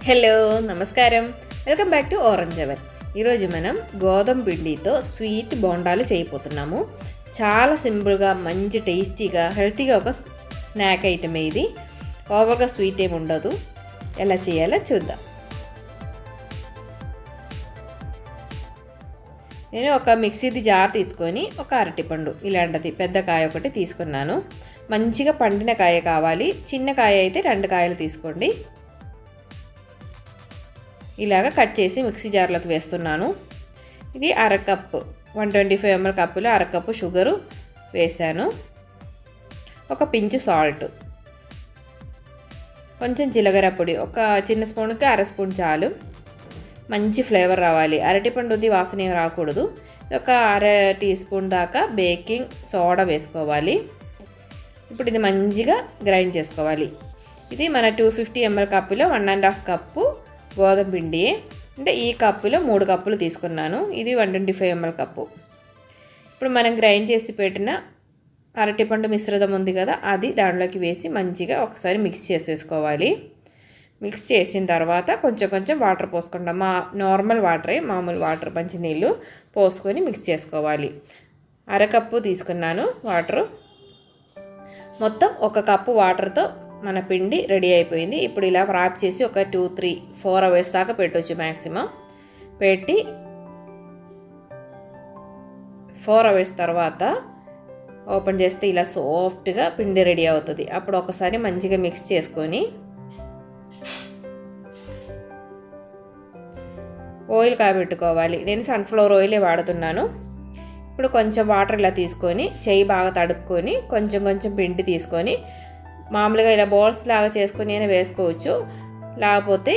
Hello నమస్కారం, welcome back to orange oven. ఈరోజు మనం గోధుమ పిండితో స్వీట్ బోండాలు చేయబోతున్నాము. చాలా సింపుల్గా, మంచి టేస్టీగా, హెల్తీగా ఒక స్నాక్ ఐటమ్. ఇది ఓవర్గా స్వీట్ ఏమి ఉండదు. ఎలా చేయాలో చూద్దాం. నేను ఒక మిక్సీది జార్ తీసుకొని ఒక అరటిపండు ఇలాంటిది పెద్ద కాయ ఒకటి తీసుకున్నాను. మంచిగా పండిన కాయ కావాలి. చిన్న కాయ అయితే 2 కాయలు తీసుకోండి. ఇలాగ కట్ చేసి మిక్సీ జార్లోకి వేస్తున్నాను. ఇది అరకప్పు 125 ml కప్పులో అరకప్పు షుగరు వేసాను. ఒక పించు సాల్ట్, కొంచెం జీలకర్ర పొడి, ఒక చిన్న స్పూన్కి 1/2 స్పూన్ చాలు. మంచి ఫ్లేవర్ రావాలి. అరటిపండుది వాసన ఏం రాకూడదు. ఒక 1/2 టీ స్పూన్ దాకా బేకింగ్ సోడా వేసుకోవాలి. ఇప్పుడు ఇది మంచిగా గ్రైండ్ చేసుకోవాలి. ఇది మన 250 ml కప్పులో 1.5 కప్పు గోధుమ పిండి. అంటే ఈ కప్పులో 3 కప్పులు తీసుకున్నాను. ఇది 125 ml కప్పు. ఇప్పుడు మనం గ్రైండ్ చేసి పెట్టిన అరటిపండు మిశ్రమం ఉంది కదా, అది దాంట్లోకి వేసి మంచిగా ఒకసారి మిక్స్ చేసేసుకోవాలి. మిక్స్ చేసిన తర్వాత కొంచెం కొంచెం వాటర్ పోసుకుంటాం. నార్మల్ వాటరే, మామూలు వాటర్, మంచినీళ్ళు పోసుకొని మిక్స్ చేసుకోవాలి. అరకప్పు తీసుకున్నాను వాటరు. మొత్తం 1 కప్పు వాటర్తో మన పిండి రెడీ అయిపోయింది. ఇప్పుడు ఇలా ర్యాప్ చేసి ఒక 2, 3, 4 అవర్స్ దాకా పెట్టవచ్చు. మ్యాక్సిమం పెట్టి 4 అవర్స్ తర్వాత ఓపెన్ చేస్తే ఇలా సాఫ్ట్గా పిండి రెడీ అవుతుంది. అప్పుడు ఒకసారి మంచిగా మిక్స్ చేసుకొని ఆయిల్ కాబెట్టుకోవాలి. నేను సన్ఫ్లవర్ ఆయిలే వాడుతున్నాను. ఇప్పుడు కొంచెం వాటర్ ఇలా తీసుకొని చెయ్యి బాగా తడుపుకొని కొంచెం కొంచెం పిండి తీసుకొని మామూలుగా ఇలా బాల్స్ లాగా చేసుకొని అయినా వేసుకోవచ్చు. లేకపోతే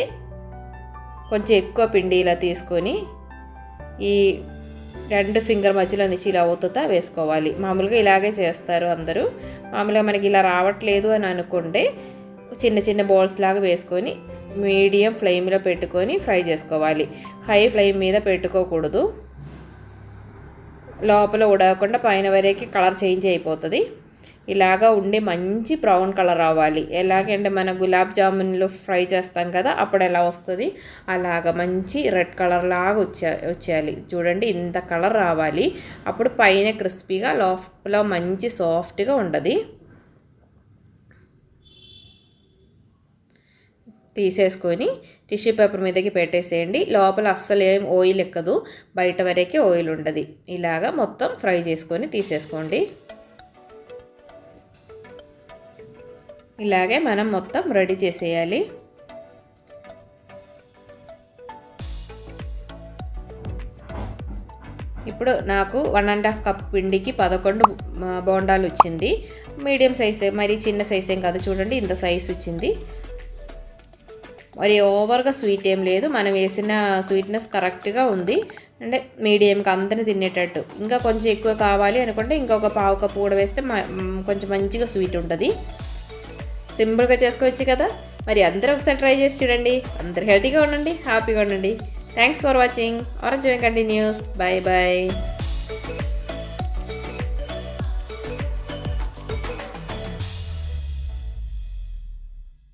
కొంచెం ఎక్కువ పిండి ఇలా తీసుకొని ఈ 2 ఫింగర్ మధ్యలో నుంచి ఇలా ఒత్తుతా వేసుకోవాలి. మామూలుగా ఇలాగే చేస్తారు అందరూ. మామూలుగా మనకి ఇలా రావట్లేదు అని అనుకుంటే చిన్న చిన్న బాల్స్ లాగా వేసుకొని మీడియం ఫ్లేమ్లో పెట్టుకొని ఫ్రై చేసుకోవాలి. హై ఫ్లేమ్ మీద పెట్టుకోకూడదు. లోపల ఉడకకుండా పైన వరకు కలర్ చేంజ్ అయిపోతుంది. ఇలాగా ఉండి మంచి బ్రౌన్ కలర్ రావాలి. ఎలాగంటే మన గులాబ్ జామున్లు ఫ్రై చేస్తాం కదా, అప్పుడు ఎలా వస్తుంది, అలాగా మంచి రెడ్ కలర్ లాగా వచ్చేయాలి. చూడండి, ఇంత కలర్ రావాలి. అప్పుడు పైన క్రిస్పీగా, లోపల మంచి సాఫ్ట్గా ఉంటుంది. తీసేసుకొని టిష్యూ పేపర్ మీదకి పెట్టేసేయండి. లోపల అస్సలు ఏం ఆయిల్ ఎక్కదు, బయట వరకే ఆయిల్ ఉంటుంది. ఇలాగా మొత్తం ఫ్రై చేసుకొని తీసేసుకోండి. ఇలాగే మనం మొత్తం రెడీ చేసేయాలి. ఇప్పుడు నాకు 1.5 కప్ పిండికి 11 బోండాలు వచ్చింది. మీడియం సైజు, మరి చిన్న సైజ్ ఏం కాదు. చూడండి, ఇంత సైజు వచ్చింది. మరి ఓవర్గా స్వీట్ ఏం లేదు. మనం వేసిన స్వీట్నెస్ కరెక్ట్గా ఉంది. అంటే మీడియంగా అందరిని తినేటట్టు. ఇంకా కొంచెం ఎక్కువ కావాలి అనుకుంటే ఇంకొక 1/2 కప్పు కూడా వేస్తే కొంచెం మంచిగా స్వీట్ ఉంటుంది. సింపుల్గా చేసుకోవచ్చు కదా. మరి అందరూ ఒకసారి ట్రై చేసి చూడండి. అందరూ హెల్తీగా ఉండండి, హ్యాపీగా ఉండండి. Thanks for watching. Orange oven continues. Bye bye.